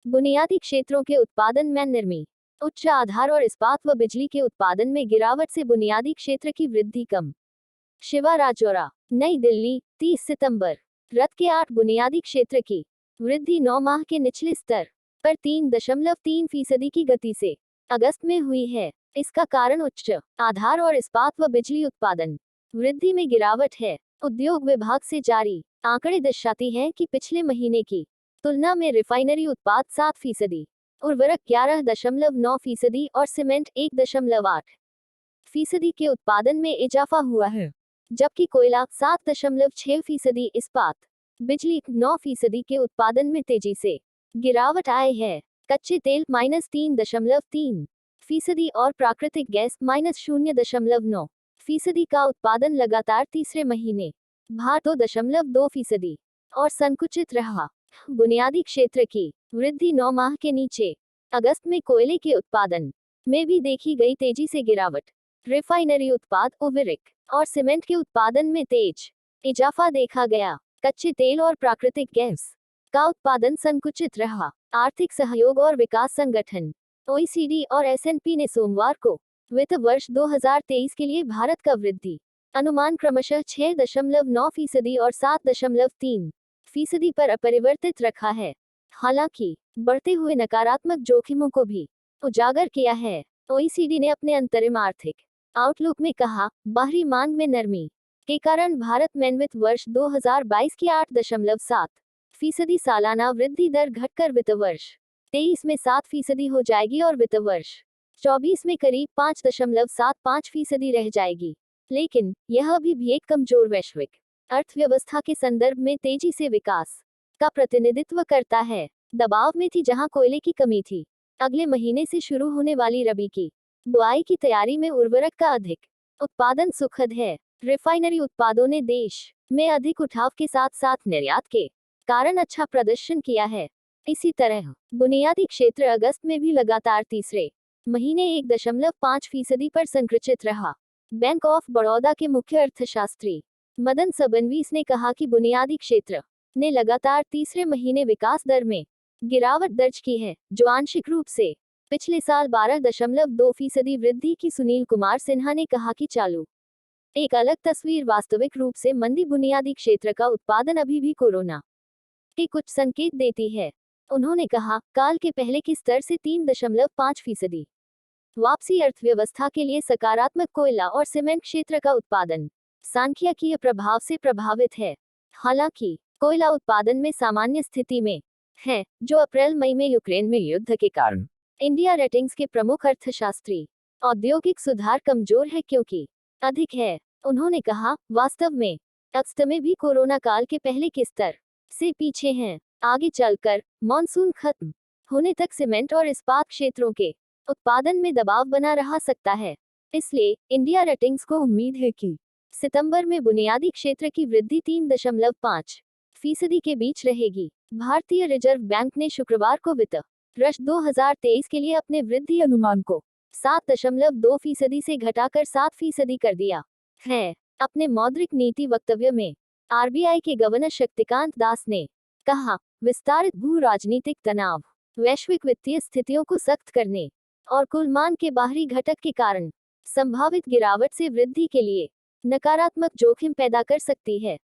बुनियादी क्षेत्रों के उत्पादन में नरमी। उच्च आधार और इस्पात व बिजली के उत्पादन में गिरावट से बुनियादी क्षेत्र की वृद्धि कम। शिवा राजौरा, नई दिल्ली, 30 सितंबर। रत के 8 बुनियादी क्षेत्र की वृद्धि 9 माह के निचले स्तर पर 3.3% की गति से अगस्त में हुई है। इसका कारण उच्च आधार और इस्पात व बिजली उत्पादन वृद्धि में गिरावट है। उद्योग विभाग से जारी आंकड़े दर्शाते हैं कि पिछले महीने की तुलना में रिफाइनरी उत्पाद 7%, उर्वरक 11.9% और सीमेंट 1.8% के उत्पादन में इजाफा हुआ है, जबकि कोयला 7.6%, इस्पात, बिजली 9% के उत्पादन में तेजी से गिरावट आई है। कच्चे तेल -3.3% और प्राकृतिक गैस -0.9% का उत्पादन लगातार तीसरे महीने भार 2.2% और संकुचित रहा। बुनियादी क्षेत्र की वृद्धि 9 माह के नीचे। अगस्त में कोयले के उत्पादन में भी देखी गई तेजी से गिरावट। रिफाइनरी उत्पाद, उर्वरक और सीमेंट के उत्पादन में तेज इजाफा देखा गया। कच्चे तेल और प्राकृतिक गैस का उत्पादन संकुचित रहा। आर्थिक सहयोग और विकास संगठन OECD और S&P ने सोमवार को वित्त वर्ष 2023 के लिए भारत का वृद्धि अनुमान क्रमशः 6.9% और 7.3% पर अपरिवर्तित रखा है। हालांकि बढ़ते हुए नकारात्मक जोखिमों को भी उजागर किया है। OECD ने अपने अंतरिम आर्थिक आउटलुक में कहा, बाहरी मांग में नरमी के कारण भारत में वित्त वर्ष 2022 की 8.7% सालाना वृद्धि दर घटकर वित्त वर्ष 23 में 7% हो जाएगी और वित्त वर्ष 24 में करीब 5.75% रह जाएगी। लेकिन यह अभी भी एक कमजोर वैश्विक अर्थव्यवस्था के संदर्भ में तेजी से विकास का प्रतिनिधित्व करता है। दबाव में थी जहां कोयले की कमी थी। अगले महीने से शुरू होने वाली रबी की बुआई की तैयारी में उर्वरक का अधिक उत्पादन सुखद है। रिफाइनरी उत्पादों ने देश में अधिक उठाव के साथ साथ निर्यात के कारण अच्छा प्रदर्शन किया है। इसी तरह बुनियादी क्षेत्र अगस्त में भी लगातार तीसरे महीने 1.5% पर संकुचित रहा। बैंक ऑफ बड़ौदा के मुख्य अर्थशास्त्री मदन सबनवीस ने कहा कि बुनियादी क्षेत्र ने लगातार तीसरे महीने विकास दर में गिरावट दर्ज की है, जो आंशिक रूप से पिछले साल 12.2% वृद्धि की। सुनील कुमार सिन्हा ने कहा कि चालू एक अलग तस्वीर वास्तविक रूप से मंदी बुनियादी क्षेत्र का उत्पादन अभी भी कोरोना के कुछ संकेत देती है। उन्होंने कहा, काल के पहले के स्तर से 3.5% वापसी अर्थव्यवस्था के लिए सकारात्मक। कोयला और सीमेंट क्षेत्र का उत्पादन सांख्यिकीय प्रभाव से प्रभावित है। हालांकि कोयला उत्पादन में सामान्य स्थिति में है, जो अप्रैल मई में यूक्रेन में युद्ध के कारण इंडिया रेटिंग्स के प्रमुख अर्थशास्त्री औद्योगिक सुधार कमजोर है क्योंकि अधिक है। उन्होंने कहा, वास्तव में अगस्त में भी कोरोना काल के पहले के स्तर से पीछे हैं। आगे चलकर मॉनसून खत्म होने तक सीमेंट और इस्पात क्षेत्रों के उत्पादन में दबाव बना रह सकता है। इसलिए इंडिया रेटिंग्स को उम्मीद है कि सितंबर में बुनियादी क्षेत्र की वृद्धि 3.5% के बीच रहेगी। भारतीय रिजर्व बैंक ने शुक्रवार को वित्त वर्ष 2023 के लिए अपने वृद्धि अनुमान को 7.2% से घटाकर 7% कर दिया है। अपने मौद्रिक नीति वक्तव्य में RBI के गवर्नर शक्तिकांत दास ने कहा, विस्तारित भू राजनीतिक तनाव, वैश्विक वित्तीय स्थितियों को सख्त करने और कुल मांग के बाहरी घटक के कारण संभावित गिरावट से वृद्धि के लिए नकारात्मक जोखिम पैदा कर सकती है।